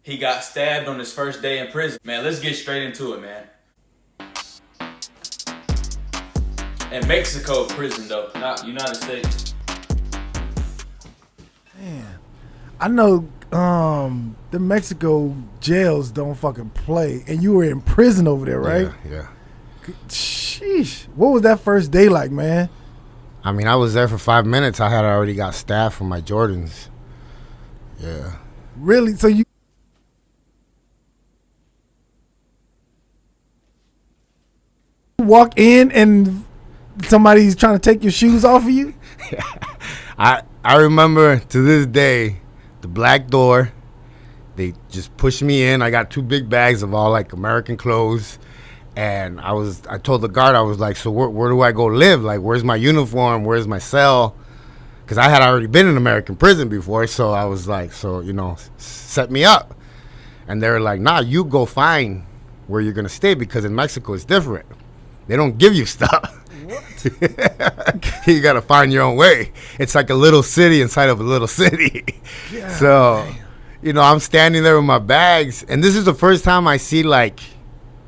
He got stabbed on his first day in prison. Man, let's get straight into it, man. In Mexico prison, though, not United States. Man, I know the Mexico jails don't fucking play, and you were in prison over there, right? Yeah. Sheesh. What was that first day like, man? I mean, I was there for 5 minutes. I had already got stabbed from my Jordans. Yeah. Really? So you walk in and somebody's trying to take your shoes off of you? I remember to this day, the black door, they just pushed me in. I got 2 big bags of all like American clothes. And I told the guard, I was like, so where do I go live? Like, where's my uniform? Where's my cell? Because I had already been in American prison before. So I was like, set me up. And they were like, nah, you go find where you're going to stay, because in Mexico it's different. They don't give you stuff. What? You got to find your own way. It's like a little city inside of a little city. Yeah, so, man. I'm standing there with my bags. And this is the first time I see like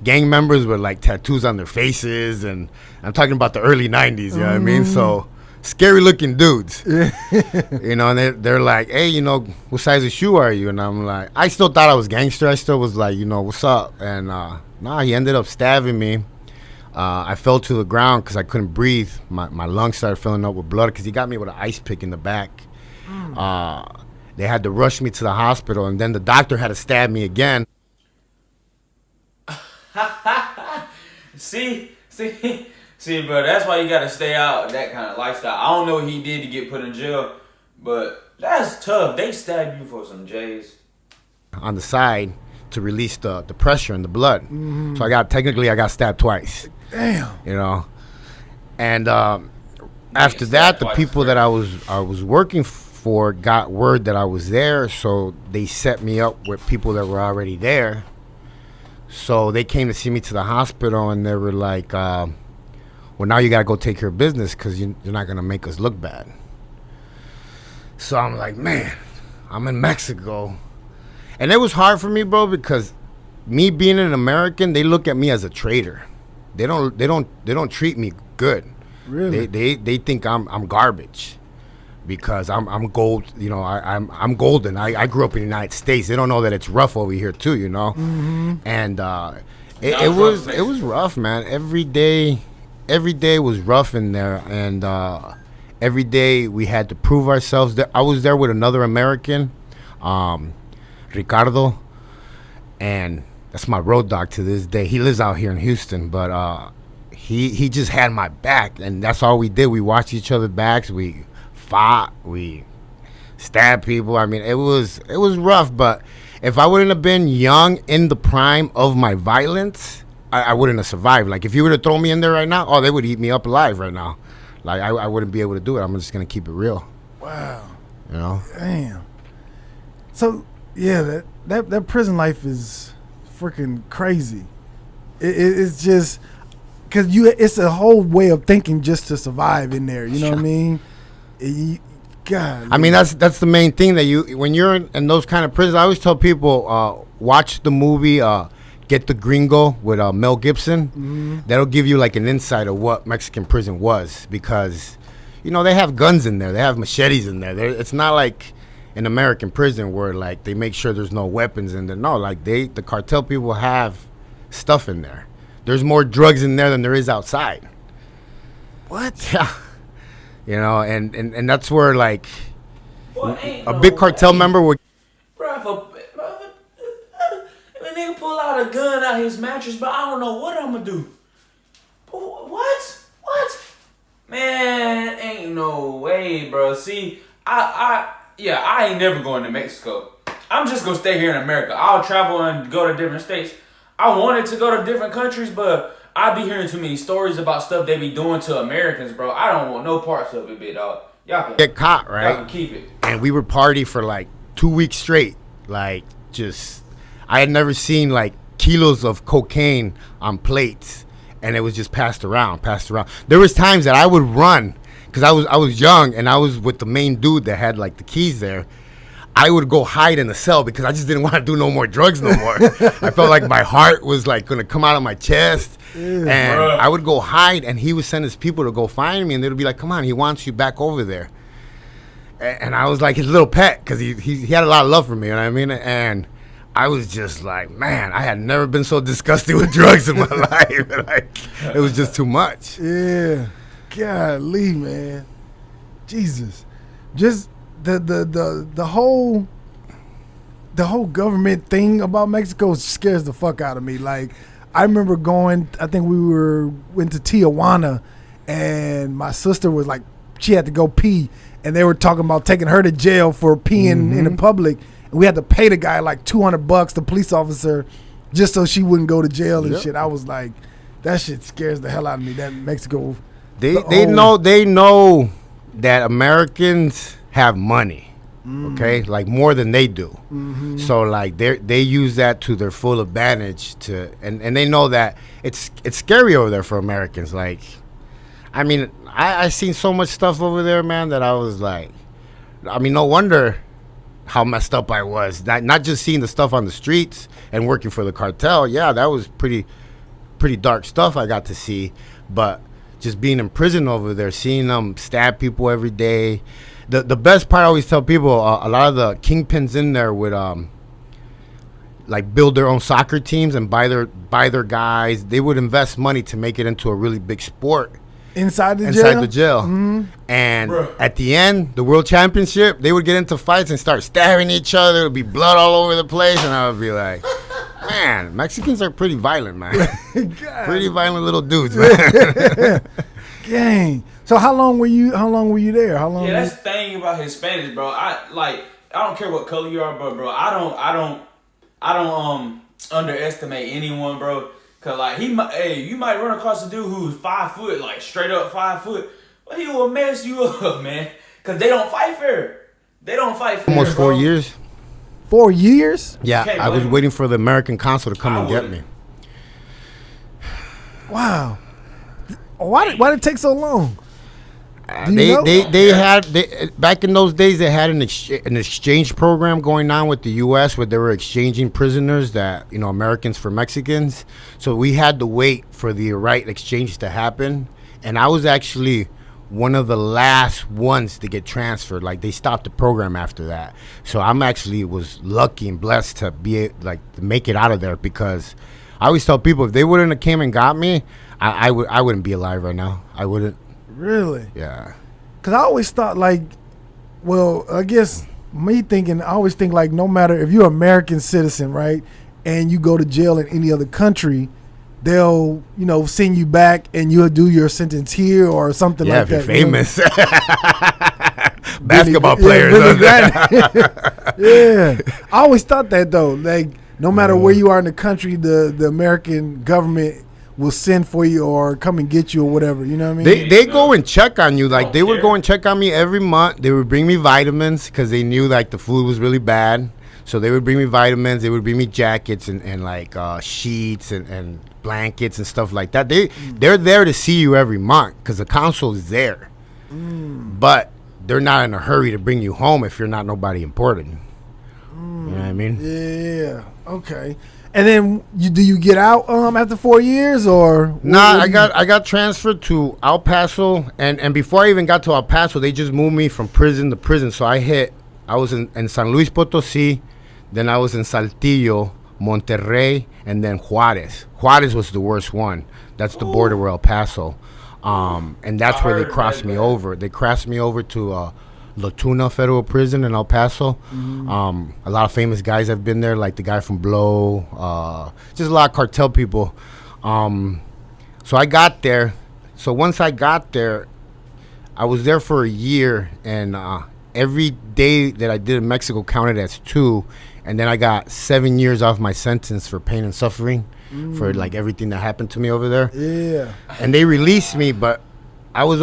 gang members with like tattoos on their faces, and I'm talking about the early 90s, you know what I mean? So scary looking dudes. And they're like, hey, what size of shoe are you? And I'm like, I still thought I was gangster. I still was like, what's up? And he ended up stabbing me. I fell to the ground because I couldn't breathe. My lungs started filling up with blood because he got me with an ice pick in the back. They had to rush me to the hospital, and then the doctor had to stab me again. See, bro, that's why you gotta stay out of that kind of lifestyle. I don't know what he did to get put in jail, but that's tough. They stabbed you for some J's. On the side to release the pressure in the blood. Mm-hmm. So I got stabbed twice. Damn. And after that, the people that I was working for got word that I was there, so they set me up with people that were already there. So they came to see me to the hospital, and they were like, well, now you got to go take care of business because you're not going to make us look bad. So I'm like, man, I'm in Mexico. And it was hard for me, bro, because me being an American, they look at me as a traitor. They don't treat me good. Really? They think I'm garbage. Because I'm gold, I'm golden. I grew up in the United States. They don't know that it's rough over here too, Mm-hmm. And it was rough, man. Every day was rough in there, and every day we had to prove ourselves. I was there with another American, Ricardo, and that's my road dog to this day. He lives out here in Houston, but he just had my back, and that's all we did. We watched each other's backs. We fought, we stabbed people. I mean, it was rough, but if I wouldn't have been young in the prime of my violence, I wouldn't have survived. Like, if you were to throw me in there right now, they would eat me up alive right now. Like, I wouldn't be able to do it. I'm just gonna keep it real. Wow. Damn. So yeah, that prison life is freaking crazy. It's just because it's a whole way of thinking just to survive in there. You know what I mean? God. I mean, that's the main thing that when you're in those kind of prisons. I always tell people, watch the movie Get the Gringo with Mel Gibson. Mm-hmm. That'll give you like an insight of what Mexican prison was, because they have guns in there, they have machetes in there. It's not like an American prison where like they make sure there's no weapons in there. No, like the cartel people have stuff in there. There's more drugs in there than there is outside. What? Yeah. And that's where like Boy, a big cartel member would. Bro, if a nigga pull out a gun out his mattress, but I don't know what I'm gonna do. What? Man, ain't no way, bro. See, I ain't never going to Mexico. I'm just gonna stay here in America. I'll travel and go to different states. I wanted to go to different countries, but I be hearing too many stories about stuff they be doing to Americans, bro. I don't want no parts of it, big dog. Y'all can get caught, right? Y'all can keep it. And we would party for like 2 weeks straight. Like, I had never seen like kilos of cocaine on plates, and it was just passed around. There was times that I would run because I was young and I was with the main dude that had like the keys there. I would go hide in the cell because I just didn't want to do no more drugs no more. I felt like my heart was like gonna come out of my chest, and Bruh. I would go hide, and he would send his people to go find me, and they'd be like, "Come on, he wants you back over there." And I was like his little pet because he had a lot of love for me, you know what I mean? And I was just like, man, I had never been so disgusted with drugs in my life. Like, it was just too much. Yeah. Golly, man. Jesus. Just the whole government thing about Mexico scares the fuck out of me. Like, I remember going, I think went to Tijuana, and my sister was like, she had to go pee, and they were talking about taking her to jail for peeing in the public. And we had to pay the guy like $200, the police officer, just so she wouldn't go to jail and shit. I was like, that shit scares the hell out of me. That Mexico, They know that Americans have money, okay, like more than they do. So like they use that to their full advantage and they know that it's scary over there for Americans. Like, I mean, I seen so much stuff over there, man, that I was like, I mean, no wonder how messed up I was. Not just seeing the stuff on the streets and working for the cartel. Yeah, that was pretty dark stuff I got to see, but just being in prison over there, seeing them stab people every day. The best part, I always tell people, a lot of the kingpins in there would like build their own soccer teams and buy their guys. They would invest money to make it into a really big sport inside the jail. And Bruh. at the end, the world championship, they would get into fights and start stabbing each other. There would be blood all over the place, and I would be like, man, Mexicans are pretty violent, man. Pretty violent little dudes, man. Gang. So how long were you there? How long? Yeah, that's the thing about Hispanics, bro. I don't care what color you are, bro. I don't underestimate anyone, bro. Cause like you might run across a dude who's 5 foot, like straight up 5 foot. But he will mess you up, man. Cause they don't fight fair. Almost 4 bro. years. 4 years? Yeah, Can't I was blame waiting for the American consul to come and get me. Wow. Why did it take so long? They had back in those days they had an exchange program going on with the U.S. where they were exchanging prisoners that Americans for Mexicans. So we had to wait for the right exchange to happen, and I was actually one of the last ones to get transferred. Like, they stopped the program after that. So I'm actually was lucky and blessed to be to make it out of there, because I always tell people if they wouldn't have came and got me, I wouldn't be alive right now. I wouldn't. Really? Yeah. Because I always thought, like, well, I guess I always think, like, no matter if you're an American citizen, right, and you go to jail in any other country, they'll, send you back and you'll do your sentence here or something like that. Yeah, if you're famous. Basketball players. Yeah. I always thought that, though. Like, no matter where you are in the country, the American government will send for you or come and get you or whatever. You know what I mean? They go and check on you. Like, they would go and check on me every month. They would bring me vitamins because they knew, like, the food was really bad. So they would bring me vitamins. They would bring me jackets and like sheets and blankets and stuff like that. They're there to see you every month because the consul is there. But they're not in a hurry to bring you home if you're not nobody important. You know what I mean? Yeah. Okay. And then do you get out after 4 years or? Nah, I got transferred to El Paso, and before I even got to El Paso, they just moved me from prison to prison. So I was in San Luis Potosí, then I was in Saltillo, Monterrey, and then Juarez. Juarez was the worst one. That's the border with El Paso, and that's where they crossed me over. They crossed me over to La Tuna Federal Prison in El Paso. A lot of famous guys have been there, like the guy from Blow, just a lot of cartel people. So I got there. So once I got there, I was there for a year, and every day that I did in Mexico counted as 2, and then I got 7 years off my sentence for pain and suffering for like everything that happened to me over there. Yeah. And they released me, but I was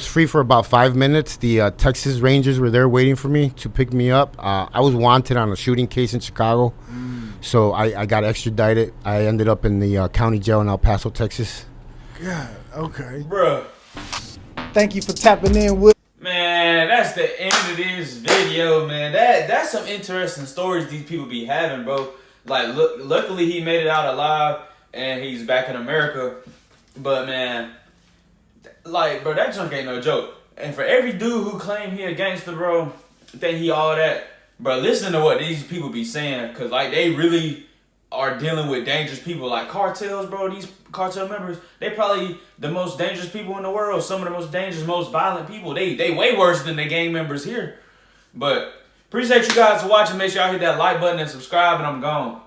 free for about 5 minutes. The Texas Rangers were there waiting for me to pick me up. I was wanted on a shooting case in Chicago, so I got extradited. I ended up in the county jail in El Paso, Texas. God, okay. Bruh. Thank you for tapping in with. Man, that's that's the end of this video, man. That's some interesting stories these people be having, bro. Like, luckily he made it out alive and he's back in America. But man, like, bro, that junk ain't no joke. And for every dude who claim he a gangster, bro, think he all that, bro, listen to what these people be saying, cause like they really are dealing with dangerous people like cartels, bro. These cartel members, they probably the most dangerous people in the world. Some of the most dangerous, most violent people. They way worse than the gang members here. But appreciate you guys for watching. Make sure y'all hit that like button and subscribe, and I'm gone.